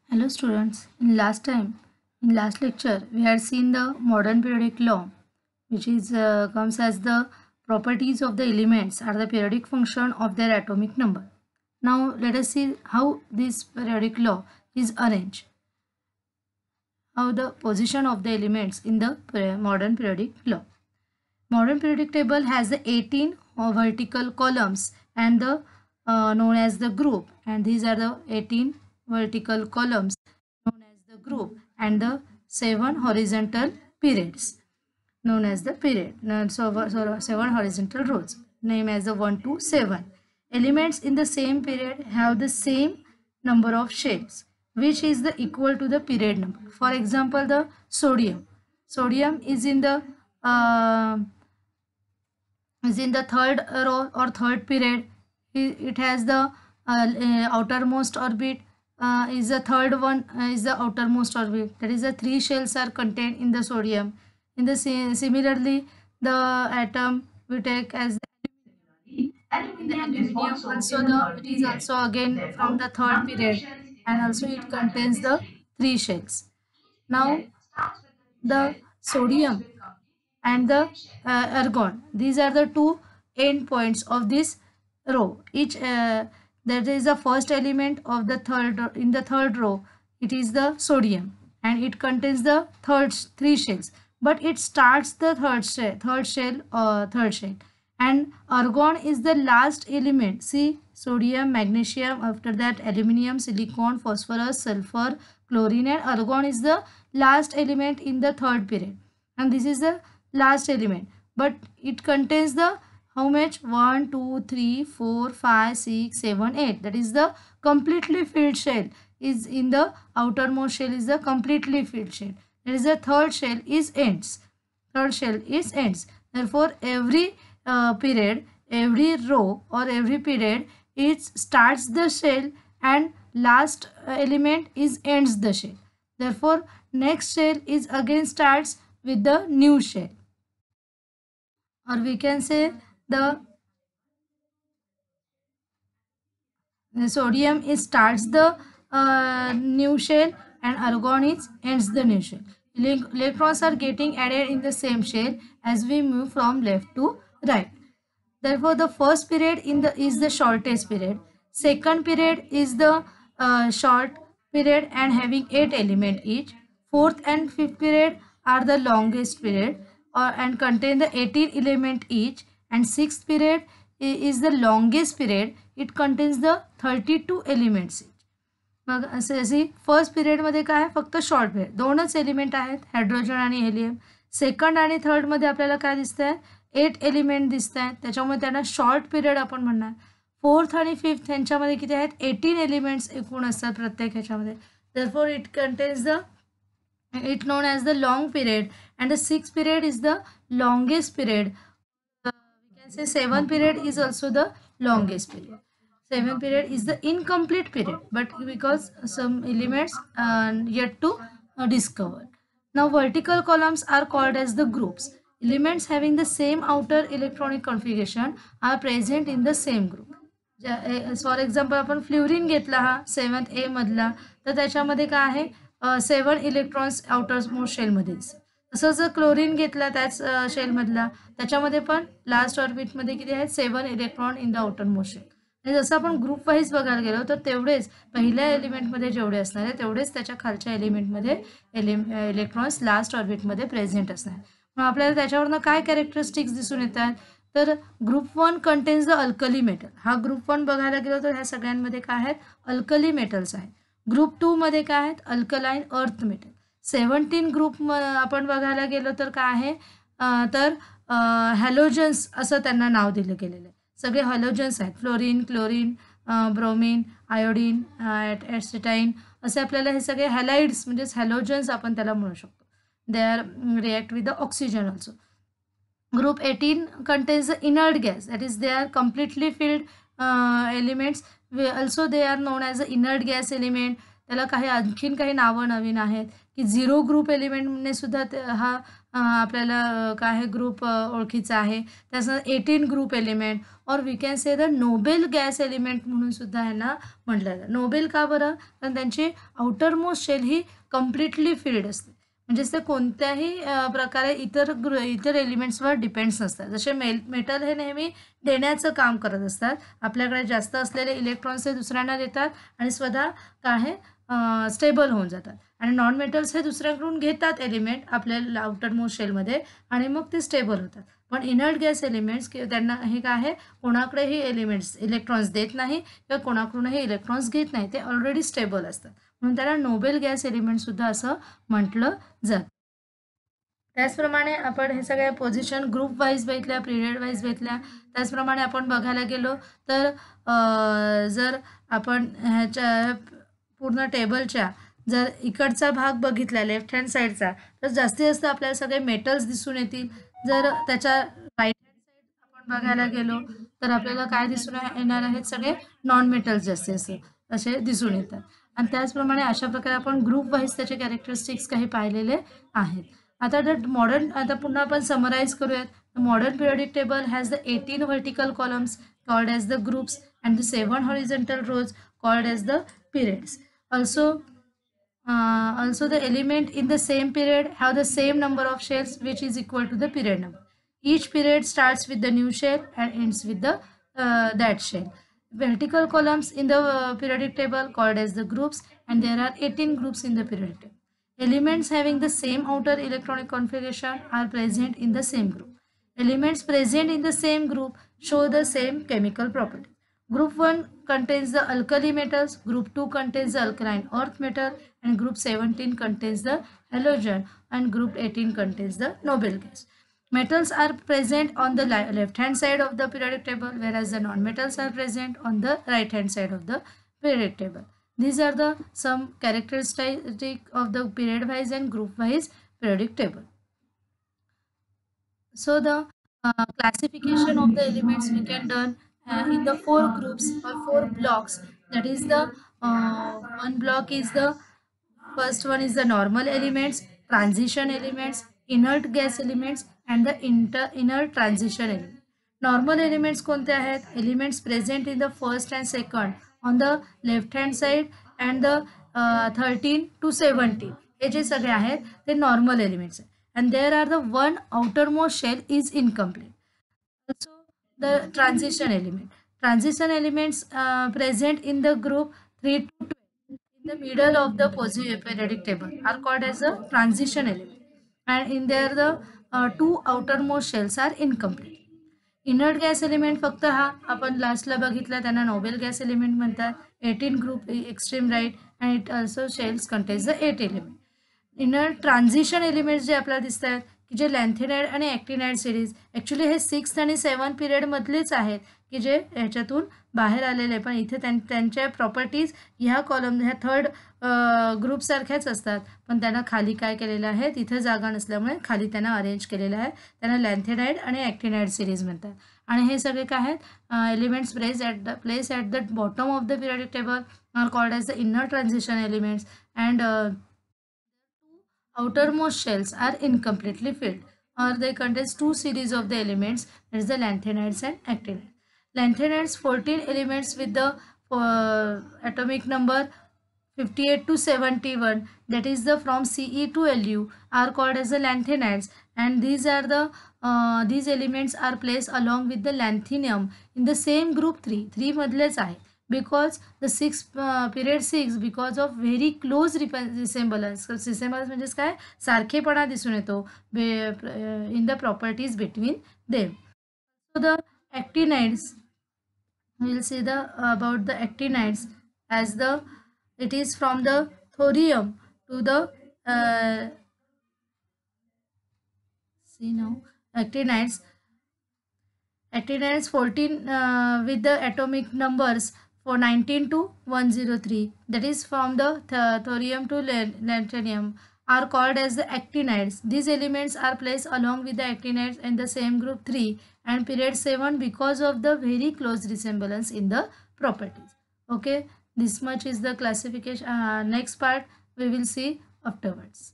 Hello students, in last lecture, we had seen the modern periodic law, which is comes as the properties of the elements are the periodic function of their atomic number. Now let us see how this periodic law is arranged, how the position of the elements in the modern periodic law. Modern periodic table has the 18 vertical columns and the known as the group, and these are the 18 vertical columns known as the group and the 7 horizontal periods known as the period. So 7 horizontal rows named as the 1 to 7. Elements in the same period have the same number of shells, which is the equal to the period number. For example, the sodium. Sodium uh, is in the third row or third period. It has the outermost orbit, is the third one, is the outermost orbit, that is the 3 shells are contained in the sodium. In the similarly, the atom we take as the aluminium, also it is also again from the third period, and also it contains the 3 shells. Now the sodium and the argon, these are the two end points of this row. Each that is the first element of the third, in the third row it is the sodium, and it contains the third 3 shells, but it starts the third shell, and argon is the last element. See, sodium, magnesium, after that aluminium, silicon, phosphorus, sulfur, chlorine, and argon is the last element in the third period, and this is the last element, but it contains the how much? 1 2 3 4 5 6 7 8, that is the completely filled shell is in the outermost shell, is the completely filled shell. There is the third shell is ends. Third shell is ends. Therefore every period, every row or every period, it starts the shell and last element is ends the shell. Therefore next shell is again starts with the new shell, or we can say the sodium is starts the new shell, and argon is ends the new shell. Electrons are getting added in the same shell as we move from left to right. Therefore, the first period is the shortest period. Second period is the short period and having 8 element each. Fourth and fifth period are the longest period and contain the 18 element each. And sixth period is the longest period. It contains the 32 elements each. मग असे first पिरियडमध्ये काय आहे, फक्त short period दोनच element आहेत, hydrogen आणि helium. Second आणि थर्डमध्ये आपल्याला काय दिसत आहे, 8 एलिमेंट दिसत आहेत, त्याच्यामुळे त्यांना शॉर्ट पिरियड आपण म्हणणार. फोर्थ आणि फिफ्थ ह्यांच्यामध्ये किती आहेत, 18 एलिमेंट्स एकूण असतात प्रत्येक ह्याच्यामध्ये. therefore it contains the, it known as the long period, and the sixth period is the longest period. We can say seventh period is also the longest period. Seventh period is the incomplete period, but because some elements are yet to discover. Now vertical columns are called as the groups. Elements having the same outer electronic configuration are present in the same group. For example आपण फ्ल्युरिन घेतला हा 7th A मधला, तर त्याच्यामध्ये काय आहे, 7 electrons outer most शेलमध्ये दिसतात. तसं जर क्लोरीन घेतला त्याच शेलमधला, त्याच्यामध्ये पण लास्ट ऑर्बिटमध्ये किती आहेत, 7 electron in the outermost shell. आणि जसं आपण ग्रुप वाईज बघायला गेलो तर तेवढेच पहिल्या एलिमेंटमध्ये जेवढे असणार आहे तेवढेच त्याच्या खालच्या एलिमेंटमध्ये इलेक्ट्रॉन्स लास्ट ऑर्बिटमध्ये प्रेझेंट असणार. मग आपल्याला त्याच्यावरनं काय कॅरेक्टरिस्टिक्स दिसून येतात, तर group 1 contains the alkali metal. हा ग्रुप 1 बघायला गेलो तर ह्या सगळ्यांमध्ये काय आहेत, अल्कली मेटल्स आहेत. ग्रुप 2 मध्ये काय आहेत, अल्कलाइन अर्थ मेटल. 17 ग्रुप आपण बघायला गेलो तर काय आहे, तर हॅलोजन्स असं त्यांना नाव दिलं गेलेलं आहे. सगळे हॅलोजन्स आहेत, फ्लोरीन, क्लोरीन, ब्रोमीन, आयोडीन, ॲसिटाईन, असे आपल्याला हे सगळे हॅलाइड्स म्हणजेच हॅलोजन्स आपण त्याला म्हणू शकतो. They are react with the oxygen also. Group 18 contains the inert gas, that is they are completely filled elements. Also they are known as the inert gas element. त्याला काही आणखीन काही नावं नवीन आहेत की झिरो ग्रुप एलिमेंटने सुद्धा हा आपल्याला काय आहे ग्रुप ओळखीचा आहे. त्याचं 18 ग्रुप एलिमेंट और we can say the noble gas element म्हणून सुद्धा ह्यांना म्हटलं जातं. नोबेल का बरं? कारण त्यांची आउटर मोस्ट शेल ही कम्प्लिटली फिल्ड असते. म्हणजेच ते कोणत्याही प्रकारे इतर एलिमेंट्सवर डिपेंड्स नसतात. जसे मेटल हे नेहमी देण्याचं काम करत असतात. आपल्याकडे जास्त असलेले इलेक्ट्रॉन्स हे दुसऱ्यांना देतात आणि स्वतः काय आहे स्टेबल होऊन जातात. आणि नॉन मेटल्स हे दुसऱ्याकडून घेतात एलिमेंट आपल्या आउटर मोस्ट शेलमध्ये आणि मग ते स्टेबल होतात. पण इनर्ट गॅस एलिमेंट्स त्यांना हे काय आहे कोणाकडेही इलेक्ट्रॉन्स देत नाही किंवा कोणाकडूनही इलेक्ट्रॉन्स घेत नाही. ते ऑलरेडी स्टेबल असतात. म्हणून त्याला नोबेल गॅस एलिमेंटसुद्धा असं म्हटलं जातं. त्याचप्रमाणे आपण हे सगळ्या पोझिशन ग्रुप वाईज बघितल्या, पिरियड वाईज बघितल्या. त्याचप्रमाणे आपण बघायला गेलो तर जर आपण ह्याच्या पूर्ण टेबलच्या जर इकडचा भाग बघितला लेफ्ट हँड साईडचा तर जास्तीत जास्त आपल्याला सगळे मेटल्स दिसून येतील. जर त्याच्या राईट हँड साईड आपण बघायला गेलो तर आपल्याला काय दिसून येणार आहेत सगळे नॉन मेटल्स जास्तीत असे दिसून येतात. आणि त्याचप्रमाणे अशा प्रकारे आपण ग्रुप वाईज त्याचे कॅरेक्टरिस्टिक्स काही पाहिलेले आहेत. आता पुन्हा आपण समराइज करूयात. The modern periodic table has the 18 vertical columns called as the groups and the 7 horizontal rows called as the periods. Also the element in the same period have the same number of shells which is equal to the period number. Each period starts with the new shell and ends with the that shell. Vertical columns in the periodic table called as the groups, and there are 18 groups in the periodic table. Elements having the same outer electronic configuration are present in the same group. Elements present in the same group show the same chemical properties. Group 1 contains the alkali metals, Group 2 contains the alkaline earth metal, and Group 17 contains the halogen, and Group 18 contains the noble gas. Metals are present on the left hand side of the periodic table, whereas the non-metals are present on the right hand side of the periodic table. These are the some characteristics of the period wise and group wise periodic table. So the classification of the elements we can done in the 4 groups or 4 blocks. That is the one block is the first one is the normal elements, transition elements, inert gas elements and the inert transition element. Normal elements कोणते आहेत? Elements present in the first and second on the left hand side and the 13 to 17 हे जे सगळे आहेत ते normal elements आहेत. And there are the one outermost shell is incomplete. Also the transition element. Transition elements present in the group 3 to 12 in the middle of the periodic table are called as a transition element. And in there the two outermost shells are incomplete. Inert gas element फक्त हा आपण लास्टला बघितला त्यांना Nobel gas element म्हणतात. 18 group extreme right and it also shells contains the 8 element. Inert transition elements जे आपल्याला दिसत आहेत की जे लॅन्थेनाइड आणि ॲक्टिनाइड सिरीज ॲक्च्युली हे 6th आणि 7th पिरियडमधलेच आहेत की जे ह्याच्यातून बाहेर आलेले. पण इथे त्यांच्या प्रॉपर्टीज ह्या कॉलम ह्या थर्ड ग्रुपसारख्याच असतात. पण त्यांना खाली काय केलेलं आहे तिथे जागा नसल्यामुळे खाली त्यांना अरेंज केलेलं आहे. त्यांना लॅन्थेनाइड आणि ॲक्टिनाइड सिरीज म्हणतात. आणि हे सगळे काय आहेत elements place at the bottom of the periodic table are called as the inner transition elements and outermost shells are incompletely filled or they contain 2 series of the elements, that is the lanthanides and actinides. Lanthanides 14 elements with the atomic number 58 to 71, that is the from Ce to Lu are called as the lanthanides, and these elements are placed along with the lanthanum in the same group 3 मधलेच आहे. Because the period 6 because of very close resemblance म्हणजे काय सारखेपणा दिसून येतो in the properties between them. So the actinides, we will see about the actinides as it is from the thorium to the see now actinides 14 with the atomic numbers for 19 to 103, that is from the thorium to lanthanum are called as the actinides. These elements are placed along with the actinides in the same group 3 and period 7 because of the very close resemblance in the properties. Okay, this much is the classification. Next part we will see afterwards.